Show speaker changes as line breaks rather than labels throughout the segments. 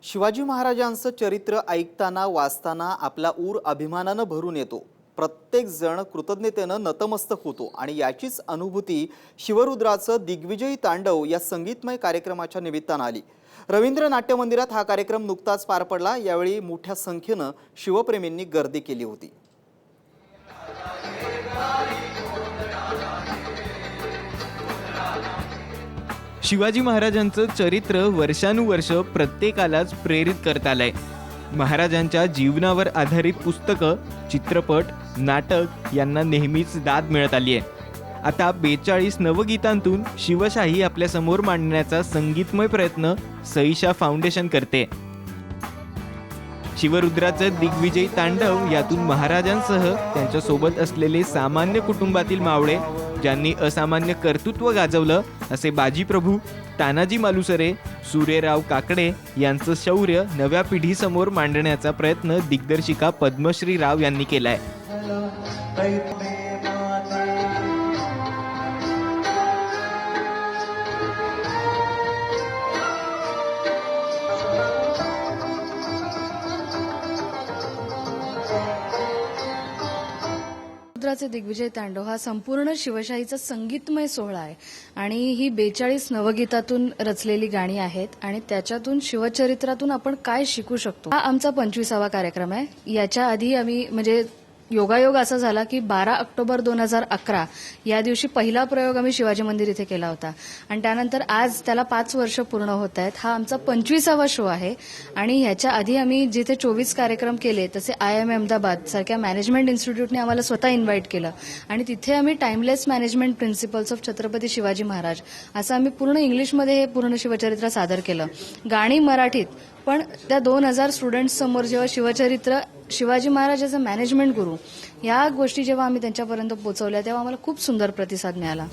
शिवाजी महाराजांचं चरित्र ऐकताना वाचताना आपला ऊर अभिमानानं भरून येतो। प्रत्येक जण कृतज्ञतेनं नतमस्तक होतो आणि याचीच अनुभूती शिवरुद्राचं दिग्विजयी तांडव या संगीतमय कार्यक्रमाच्या निमित्तानं आली। रवींद्र नाट्य मंदिरात हा कार्यक्रम नुकताच पार पडला। यावेळी मोठ्या संख्येनं शिवप्रेमींनी गर्दी केली होती।
शिवाजी महाराजांचं चरित्र वर्षानुवर्ष प्रत्येकालाच प्रेरित करत आलंय। महाराजांच्या जीवनावर आधारित पुस्तकं, चित्रपट, नाटक यांना नेहमीच दाद मिळत आली आहे। आता 42 नवगीतांतून शिवशाही आपल्या समोर मांडण्याचा संगीतमय प्रयत्न सईशा फाउंडेशन करते। शिवरुद्राचं दिग्विजयी तांडव यातून महाराजांसह त्यांच्या सोबत असलेले सामान्य कुटुंबातील मावळे, ज्यांनी असामान्य कर्तृत्व गाजवलं असे बाजीप्रभू, तानाजी मालुसरे, सूर्यराव काकडे यांचं शौर्य नव्या पिढीसमोर मांडण्याचा प्रयत्न दिग्दर्शिका पद्मश्री राव यांनी केलाय।
रुद्राचे दिग्विजय तांडव हा संपूर्ण शिवशाहीचा संगीतमय सोहळा आहे आणि ही 42 नवगीतातून रचलेली गाणी आहेत आणि त्याच्यातून शिवचरित्रातून आपण काय शिकू शकतो। हा आमचा 25वा कार्यक्रम आहे। याच्या आधी आम्ही म्हणजे योगायोग असा झाला की 12 ऑक्टोबर 2011 या दिवशी पहिला प्रयोग आम्ही शिवाजी मंदिर इथे केला होता आणि त्यानंतर आज त्याला 5 वर्ष पूर्ण होत आहेत। हा आमचा 25वा शो आहे आणि ह्याच्या आधी आम्ही जिथे 24 कार्यक्रम केले तसे IIM अहमदाबाद सारख्या मॅनेजमेंट इन्स्टिट्यूटने आम्हाला स्वतः इन्व्हाइट केलं आणि तिथे आम्ही timeless management principles of Chhatrapati Shivaji Maharaj असं आम्ही पूर्ण इंग्लिशमध्ये हे पूर्ण शिवचरित्र सादर केलं। गाणी मराठीत, पण त्या 2000 स्टुडंट्स समोर जेव्हा शिवचरित्र Shivaji Maharaj as a management guru या गोष्टी जेव्हा आम्ही त्यांच्यापर्यंत पोहोचवल्या तेव्हा आम्हाला खूप सुंदर प्रतिसाद मिळाला।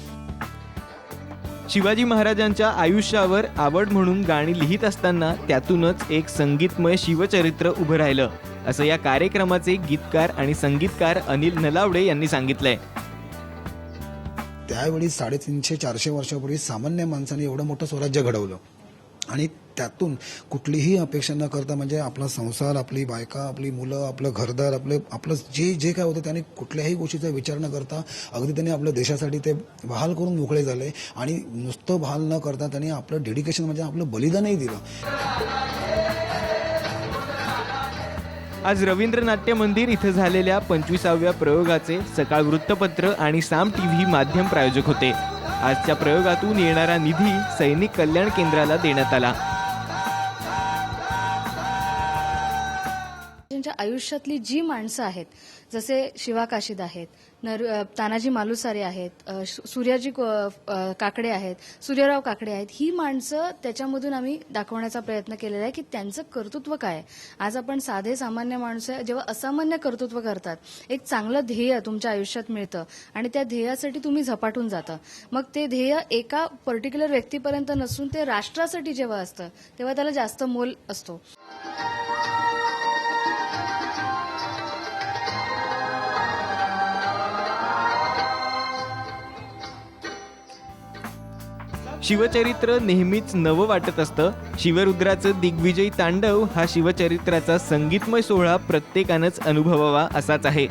शिवाजी महाराजांच्या आयुष्यावर आवड म्हणून गाणी लिहित असताना त्यातूनच एक संगीतमय शिवचरित्र उभं राहिलं, असं या कार्यक्रमाचे गीतकार आणि संगीतकार अनिल नलावडे यांनी सांगितलंय।
त्यावेळी 350-400 वर्षापूर्वी सामान्य माणसाने एवढं मोठं स्वराज्य घडवलं आणि त्यातून कुठलीही अपेक्षा न करता म्हणजे आपला संसार, आपली बायका, आपली मुलं, आपलं घरदार, आपलं जे काय होतं त्याने कुठल्याही गोष्टीचा विचार न करता अगदी त्यांनी आपल्या देशासाठी ते बहाल करून मोकळे झाले आणि नुसतं बहाल न करता त्यांनी आपलं डेडिकेशन म्हणजे आपलं बलिदानही दिलं।
आज रवींद्र नाट्य मंदिर इथं झालेल्या 25व्या प्रयोगाचे सकाळ वृत्तपत्र आणि साम टीव्ही माध्यम प्रायोजक होते। आजच्या प्रयोगातून येणारा निधी सैनिक कल्याण केंद्राला देण्यात आला।
त्यांच्या आयुष्यातली जी माणसं आहेत, जसे शिवा काशीद आहेत, तानाजी मालुसरे आहेत, सूर्याजी काकडे आहेत, सूर्यराव काकडे आहेत, ही माणसं त्याच्यामधून आम्ही दाखवण्याचा प्रयत्न केलेला आहे की त्यांचं कर्तृत्व काय आहे। आज आपण साधे सामान्य माणसं जेव्हा असामान्य कर्तृत्व करतात, एक चांगलं ध्येय तुमच्या आयुष्यात मिळतं आणि त्या ध्येयासाठी तुम्ही झपाटून जाता, मग ते ध्येय एका पर्टिक्युलर व्यक्तीपर्यंत नसून ते राष्ट्रासाठी जेव्हा असतं तेव्हा त्याला जास्त मोल असतो।
शिवचरित्र नेहमीच नवं वाटत असतं। शिवरुद्राचं दिग्विजयी तांडव हा शिवचरित्राचा संगीतमय सोहळा प्रत्येकानंच अनुभवावा असाच आहे।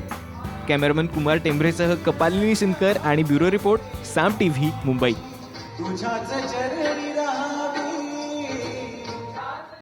कॅमेरामन कुमार टेंभरेसह कपालिनी सिनकर आणि ब्युरो रिपोर्ट साम टीव्ही मुंबई।